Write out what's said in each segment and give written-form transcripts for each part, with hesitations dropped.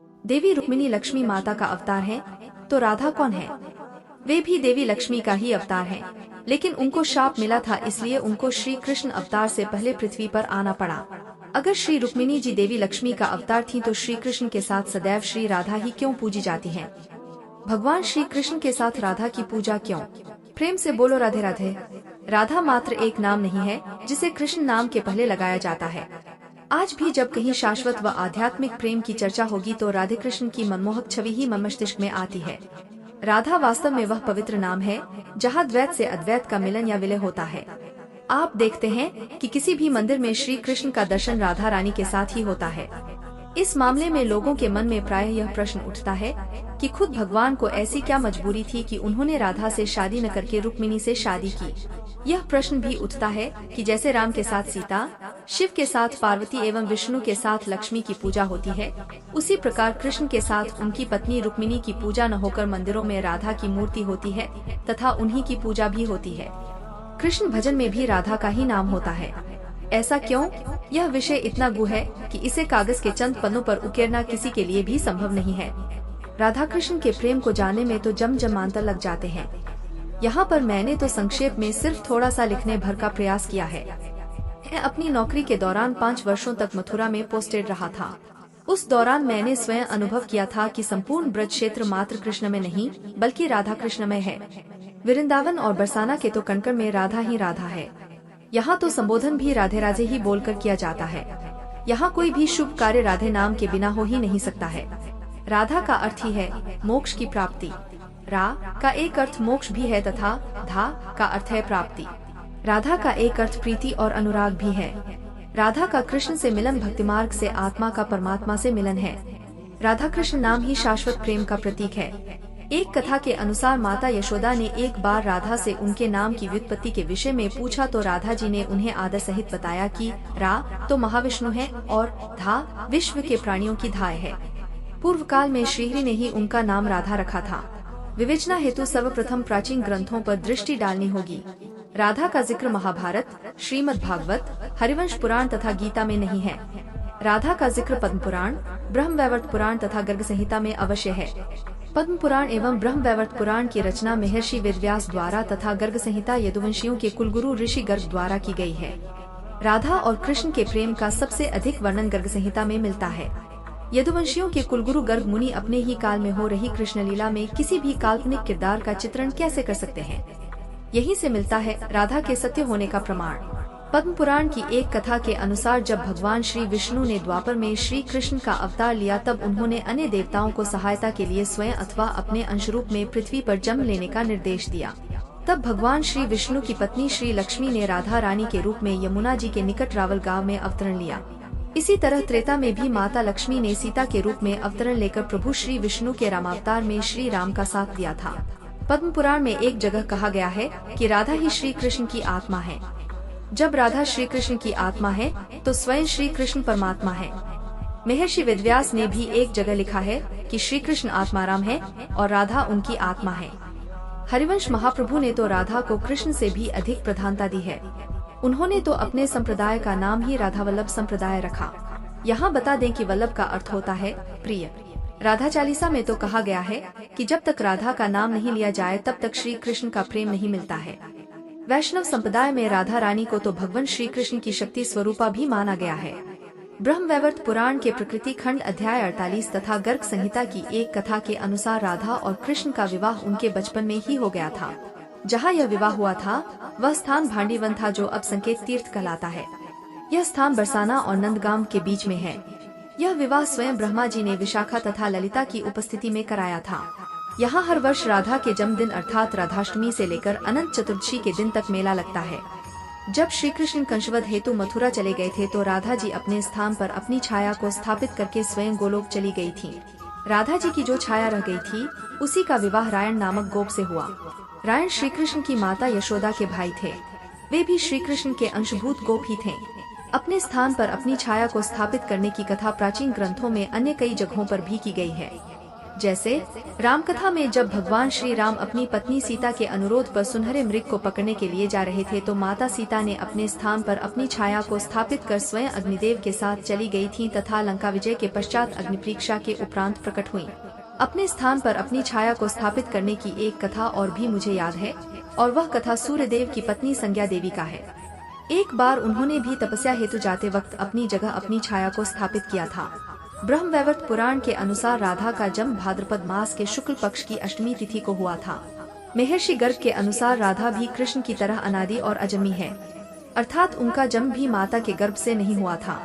देवी रुक्मिणी लक्ष्मी माता का अवतार है, तो राधा कौन है? वे भी देवी लक्ष्मी का ही अवतार हैं, लेकिन उनको शाप मिला था, इसलिए उनको श्री कृष्ण अवतार से पहले पृथ्वी पर आना पड़ा। अगर श्री रुक्मिणी जी देवी लक्ष्मी का अवतार थी, तो श्री कृष्ण के साथ सदैव श्री राधा ही क्यों पूजी जाती हैं? भगवान श्री कृष्ण के साथ राधा की पूजा क्यों? प्रेम से बोलो राधे राधे। राधा मात्र एक नाम नहीं है जिसे कृष्ण नाम के पहले लगाया जाता है। आज भी जब कहीं शाश्वत व आध्यात्मिक प्रेम की चर्चा होगी, तो राधे कृष्ण की मनमोहक छवि ही मन मस्तिष्क में आती है। राधा वास्तव में वह पवित्र नाम है जहाँ द्वैत से अद्वैत का मिलन या विलय होता है। आप देखते हैं कि किसी भी मंदिर में श्री कृष्ण का दर्शन राधा रानी के साथ ही होता है। इस मामले में लोगों के मन में प्रायः यह प्रश्न उठता है कि खुद भगवान को ऐसी क्या मजबूरी थी कि उन्होंने राधा से शादी न करके रुक्मिणी से शादी की। यह प्रश्न भी उठता है कि जैसे राम के साथ सीता, शिव के साथ पार्वती एवं विष्णु के साथ लक्ष्मी की पूजा होती है, उसी प्रकार कृष्ण के साथ उनकी पत्नी रुक्मिणी की पूजा न होकर मंदिरों में राधा की मूर्ति होती है तथा उन्हीं की पूजा भी होती है। कृष्ण भजन में भी राधा का ही नाम होता है। ऐसा क्यों? यह विषय इतना गूढ़ है कि इसे कागज के चंद पन्नों पर उकेरना किसी के लिए भी संभव नहीं है। राधा कृष्ण के प्रेम को जानने में तो जन्मांतर लग जाते हैं। यहाँ पर मैंने तो संक्षेप में सिर्फ थोड़ा सा लिखने भर का प्रयास किया है। मैं अपनी नौकरी के दौरान 5 वर्षों तक मथुरा में पोस्टेड रहा था। उस दौरान मैंने स्वयं अनुभव किया था कि संपूर्ण ब्रज क्षेत्र मात्र कृष्ण में नहीं बल्कि राधा कृष्ण में है। वृंदावन और बरसाना के तो कण में राधा ही राधा है। यहाँ तो संबोधन भी राधे राधे ही बोलकर किया जाता है। यहाँ कोई भी शुभ कार्य राधे नाम के बिना हो ही नहीं सकता है। राधा का अर्थ ही है मोक्ष की प्राप्ति। रा का एक अर्थ मोक्ष भी है तथा धा का अर्थ है प्राप्ति। राधा का एक अर्थ प्रीति और अनुराग भी है। राधा का कृष्ण से मिलन भक्ति मार्ग से आत्मा का परमात्मा से मिलन है। राधा कृष्ण नाम ही शाश्वत प्रेम का प्रतीक है। एक कथा के अनुसार माता यशोदा ने एक बार राधा से उनके नाम की व्युत्पत्ति के विषय में पूछा, तो राधा जी ने उन्हें आदर सहित बताया कि रा तो महाविष्णु है और धा विश्व के प्राणियों की धाय है। पूर्व काल में श्रीहरि ने ही उनका नाम राधा रखा था। विवेचना हेतु सर्वप्रथम प्राचीन ग्रंथों पर दृष्टि डालनी होगी। राधा का जिक्र महाभारत, श्रीमद् भागवत, हरिवंश पुराण तथा गीता में नहीं है। राधा का जिक्र पद्म पुराण, ब्रह्मवैवर्त पुराण तथा गर्ग संहिता में अवश्य है। पद्म पुराण एवं ब्रह्मवैवर्त पुराण की रचना महर्षि वेदव्यास द्वारा तथा गर्ग संहिता यदुवंशियों के कुलगुरु ऋषि गर्ग द्वारा की गई है। राधा और कृष्ण के प्रेम का सबसे अधिक वर्णन गर्ग संहिता में मिलता है। यदुवंशियों के कुलगुरु गर्ग मुनि अपने ही काल में हो रही कृष्ण लीला में किसी भी काल्पनिक किरदार का चित्रण कैसे कर सकते हैं? यहीं से मिलता है राधा के सत्य होने का प्रमाण। पद्म पुराण की एक कथा के अनुसार जब भगवान श्री विष्णु ने द्वापर में श्री कृष्ण का अवतार लिया, तब उन्होंने अन्य देवताओं को सहायता के लिए स्वयं अथवा अपने अंशरूप में पृथ्वी पर जन्म लेने का निर्देश दिया। तब भगवान श्री विष्णु की पत्नी श्री लक्ष्मी ने राधा रानी के रूप में यमुना जी के निकट रावल गांव में अवतरण लिया। इसी तरह त्रेता में भी माता लक्ष्मी ने सीता के रूप में अवतरण लेकर प्रभु श्री विष्णु के रामावतार में श्री राम का साथ दिया था। पद्म पुराण में एक जगह कहा गया है कि राधा ही श्री कृष्ण की आत्मा है। जब राधा श्री कृष्ण की आत्मा है तो स्वयं श्री कृष्ण परमात्मा है। महर्षि वेदव्यास ने भी एक जगह लिखा है कि श्री कृष्ण आत्माराम है और राधा उनकी आत्मा है। हरिवंश महाप्रभु ने तो राधा को कृष्ण से भी अधिक प्रधानता दी है। उन्होंने तो अपने संप्रदाय का नाम ही राधा वल्लभ संप्रदाय रखा। यहाँ बता दें कि वल्लभ का अर्थ होता है प्रिय। राधा चालीसा में तो कहा गया है कि जब तक राधा का नाम नहीं लिया जाए तब तक श्री कृष्ण का प्रेम नहीं मिलता है। वैष्णव संप्रदाय में राधा रानी को तो भगवान श्री कृष्ण की शक्ति स्वरूपा भी माना गया है। ब्रह्मवैवर्त पुराण के प्रकृति खंड अध्याय 48 तथा गर्ग संहिता की एक कथा के अनुसार राधा और कृष्ण का विवाह उनके बचपन में ही हो गया था। जहाँ यह विवाह हुआ था वह स्थान भांडीवन था, जो अब संकेत तीर्थ कहलाता है। यह स्थान बरसाना और नंदगांव के बीच में है। यह विवाह स्वयं ब्रह्मा जी ने विशाखा तथा ललिता की उपस्थिति में कराया था। यहाँ हर वर्ष राधा के जन्मदिन अर्थात राधाष्टमी से लेकर अनंत चतुर्दशी के दिन तक मेला लगता है। जब श्री कृष्ण कंशवध हेतु मथुरा चले गए थे तो राधा जी अपने स्थान पर अपनी छाया को स्थापित करके स्वयं गोलोक चली गई थी। राधा जी की जो छाया रह गई थी उसी का विवाह रायण नामक गोप से हुआ। रायण श्री कृष्ण की माता यशोदा के भाई थे। वे भी श्री कृष्ण के अंशभूत गोप ही थे। अपने स्थान पर अपनी छाया को स्थापित करने की कथा प्राचीन ग्रंथों में अन्य कई जगहों पर भी की गई है। जैसे रामकथा में जब भगवान श्री राम अपनी पत्नी सीता के अनुरोध पर सुनहरे मृग को पकड़ने के लिए जा रहे थे तो माता सीता ने अपने स्थान पर अपनी छाया को स्थापित कर स्वयं अग्निदेव के साथ चली गई थीं तथा लंका विजय के पश्चात अग्नि परीक्षा के उपरांत प्रकट हुईं। अपने स्थान पर अपनी छाया को स्थापित करने की एक कथा और भी मुझे याद है और वह कथा सूर्यदेव की पत्नी संज्ञा देवी का है। एक बार उन्होंने भी तपस्या हेतु जाते वक्त अपनी जगह अपनी छाया को स्थापित किया था। ब्रह्मवैवर्त पुराण के अनुसार राधा का जन्म भाद्रपद मास के शुक्ल पक्ष की अष्टमी तिथि को हुआ था। महर्षि गर्ग के अनुसार राधा भी कृष्ण की तरह अनादि और अजन्मी है, अर्थात उनका जन्म भी माता के गर्भ से नहीं हुआ था।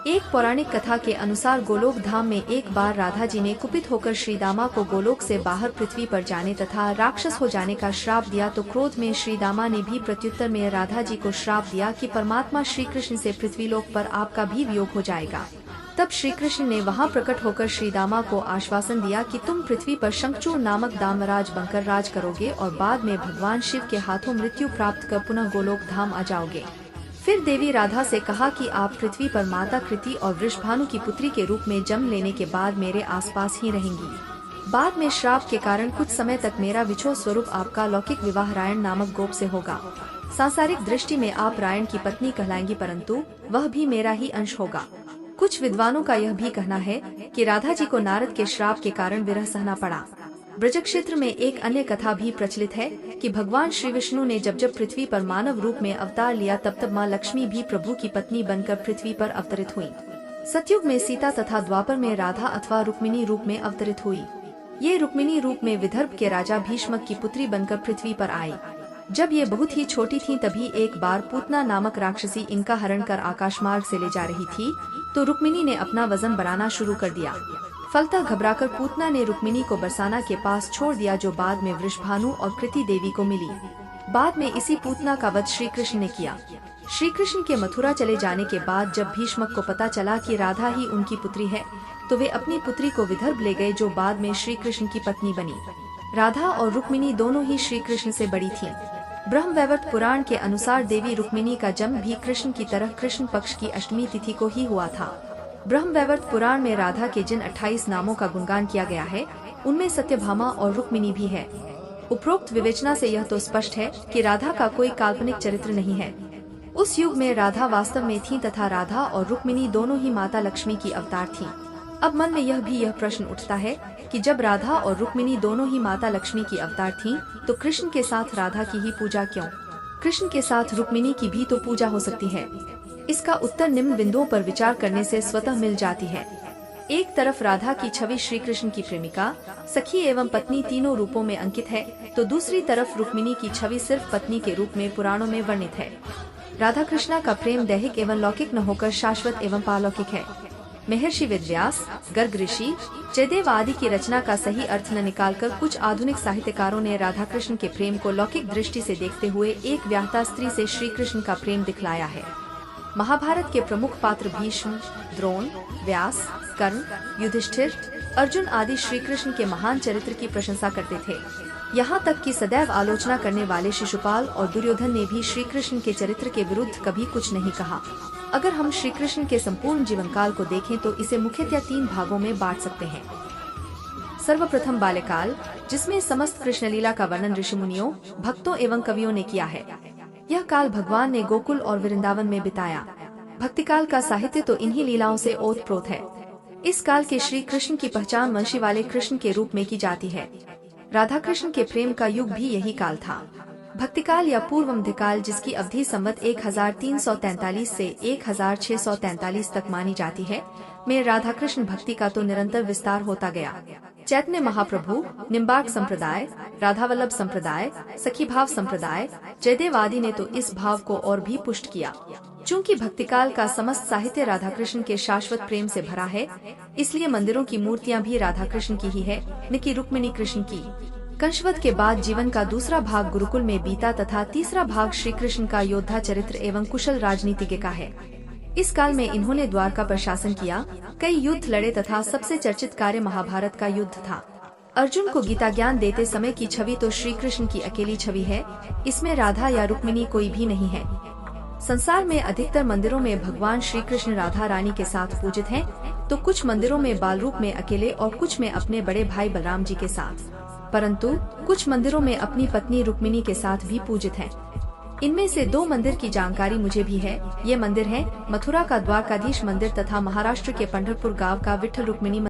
एक पौराणिक कथा के अनुसार गोलोक धाम में एक बार राधा जी ने कुपित होकर श्रीदामा को गोलोक से बाहर पृथ्वी पर जाने तथा राक्षस हो जाने का श्राप दिया तो क्रोध में श्रीदामा ने भी प्रत्युत्तर में राधा जी को श्राप दिया कि परमात्मा श्री कृष्ण से पृथ्वीलोक पर आपका भी वियोग हो जाएगा। तब श्री कृष्ण ने वहां प्रकट होकर श्रीदामा को आश्वासन दिया कि तुम पृथ्वी पर शंखचूड़ नामक दामराज बनकर राज करोगे और बाद में भगवान शिव के हाथों मृत्यु प्राप्त कर पुनः गोलोक धाम आ जाओगे। फिर देवी राधा से कहा कि आप पृथ्वी पर माता कृति और वृषभानु की पुत्री के रूप में जन्म लेने के बाद मेरे आसपास ही रहेंगी। बाद में श्राप के कारण कुछ समय तक मेरा विछोह स्वरूप आपका लौकिक विवाह रायण नामक गोप से होगा। सांसारिक दृष्टि में आप रायण की पत्नी कहलाएंगी परंतु वह भी मेरा ही अंश होगा। कुछ विद्वानों का यह भी कहना है कि राधा जी को नारद के श्राप के कारण विरह सहना पड़ा। ब्रज क्षेत्र में एक अन्य कथा भी प्रचलित है कि भगवान श्री विष्णु ने जब जब पृथ्वी पर मानव रूप में अवतार लिया तब तब माँ लक्ष्मी भी प्रभु की पत्नी बनकर पृथ्वी पर अवतरित हुई। सतयुग में सीता तथा द्वापर में राधा अथवा रुक्मिणी रूप में अवतरित हुई। ये रुक्मिणी रूप में विदर्भ के राजा भीष्मक की पुत्री बनकर पृथ्वी पर आई। जब ये बहुत ही छोटी थीं तभी एक बार पूतना नामक राक्षसी इनका हरण कर आकाश मार्ग से ले जा रही थी तो रुक्मिणी ने अपना वजन बढ़ाना शुरू कर दिया। फलतः घबराकर पूतना ने रुक्मिणी को बरसाना के पास छोड़ दिया जो बाद में वृषभानु और कृति देवी को मिली। बाद में इसी पूतना का वध श्री कृष्ण ने किया। श्री कृष्ण के मथुरा चले जाने के बाद जब भीष्मक को पता चला कि राधा ही उनकी पुत्री है तो वे अपनी पुत्री को विदर्भ ले गए जो बाद में श्री कृष्ण की पत्नी बनी। राधा और रुक्मिणी दोनों ही श्री कृष्ण से बड़ी थीं। ब्रह्मवैवर्त पुराण के अनुसार देवी रुक्मिणी का जन्म भी कृष्ण की तरह कृष्ण पक्ष की अष्टमी तिथि को ही हुआ था। ब्रह्मवैवर्त पुराण में राधा के जिन 28 नामों का गुणगान किया गया है उनमें सत्यभामा और रुक्मिणी भी है। उपरोक्त विवेचना से यह तो स्पष्ट है कि राधा का कोई काल्पनिक चरित्र नहीं है। उस युग में राधा वास्तव में थी तथा राधा और रुक्मिणी दोनों ही माता लक्ष्मी की अवतार थीं। अब मन में यह प्रश्न उठता है कि जब राधा और रुक्मिणी दोनों ही माता लक्ष्मी की अवतार थीं, तो कृष्ण के साथ राधा की ही पूजा क्यों? कृष्ण के साथ रुक्मिणी की भी तो पूजा हो सकती है। इसका उत्तर निम्न बिंदुओं पर विचार करने से स्वतः मिल जाती है। एक तरफ राधा की छवि श्री कृष्ण की प्रेमिका, सखी एवं पत्नी तीनों रूपों में अंकित है, तो दूसरी तरफ रुक्मिणी की छवि सिर्फ पत्नी के रूप में पुराणों में वर्णित है। राधा कृष्णा का प्रेम दैहिक एवं लौकिक न होकर शाश्वत एवं पालौकिक है। महर्षि वेदव्यास, गर्ग ऋषि, जयदेव आदि की रचना का सही अर्थ न निकालकर कुछ आधुनिक साहित्यकारों ने राधा कृष्ण के प्रेम को लौकिक दृष्टि से देखते हुए एक व्याहता स्त्री से श्री कृष्ण का प्रेम दिखलाया है। महाभारत के प्रमुख पात्र भीष्म, द्रोण, व्यास, कर्ण, युधिष्ठिर, अर्जुन आदि श्री कृष्ण के महान चरित्र की प्रशंसा करते थे। यहाँ तक कि सदैव आलोचना करने वाले शिशुपाल और दुर्योधन ने भी श्री कृष्ण के चरित्र के विरुद्ध कभी कुछ नहीं कहा। अगर हम श्री कृष्ण के संपूर्ण जीवन काल को देखें तो इसे मुख्यतः 3 भागों में बांट सकते हैं। सर्वप्रथम बाल्यकाल, जिसमें समस्त कृष्ण लीला का वर्णन ऋषि मुनियों, भक्तों एवं कवियों ने किया है। यह काल भगवान ने गोकुल और वृंदावन में बिताया। भक्तिकाल का साहित्य तो इन्हीं लीलाओं से ओतप्रोत है। इस काल के श्री कृष्ण की पहचान वंशी वाले कृष्ण के रूप में की जाती है। राधा कृष्ण के प्रेम का युग भी यही काल था। भक्तिकाल या पूर्व मध्यकाल, जिसकी अवधि संवत 1343 से 1643 तक मानी जाती है, में राधा कृष्ण भक्ति का तो निरंतर विस्तार होता गया। चैतन्य महाप्रभु, निम्बार्क संप्रदाय, राधावल्लभ संप्रदाय, सखी भाव संप्रदाय, जयदेव आदि ने तो इस भाव को और भी पुष्ट किया। चूँकि भक्तिकाल का समस्त साहित्य राधा कृष्ण के शाश्वत प्रेम से भरा है, इसलिए मंदिरों की मूर्तियाँ भी राधा कृष्ण की ही है, न कि रुक्मिणी कृष्ण की। कंशवध के बाद जीवन का दूसरा भाग गुरुकुल में बीता तथा तीसरा भाग श्री कृष्ण का योद्धा चरित्र एवं कुशल राजनीतिज्ञ का है। इस काल में इन्होंने द्वारका पर शासन किया, कई युद्ध लड़े तथा सबसे चर्चित कार्य महाभारत का युद्ध था। अर्जुन को गीता ज्ञान देते समय की छवि तो श्री कृष्ण की अकेली छवि है, इसमें राधा या रुक्मिणी कोई भी नहीं है। संसार में अधिकतर मंदिरों में भगवान श्री कृष्ण राधा रानी के साथ पूजित हैं, तो कुछ मंदिरों में बाल रूप में अकेले और कुछ में अपने बड़े भाई बलराम जी के साथ, परंतु कुछ मंदिरों में अपनी पत्नी रुक्मिणी के साथ भी पूजित हैं। इनमें से 2 मंदिर की जानकारी मुझे भी है। ये मंदिर है मथुरा का द्वारकाधीश मंदिर तथा महाराष्ट्र के पंढरपुर गांव का विठ्ठल रुक्मिणी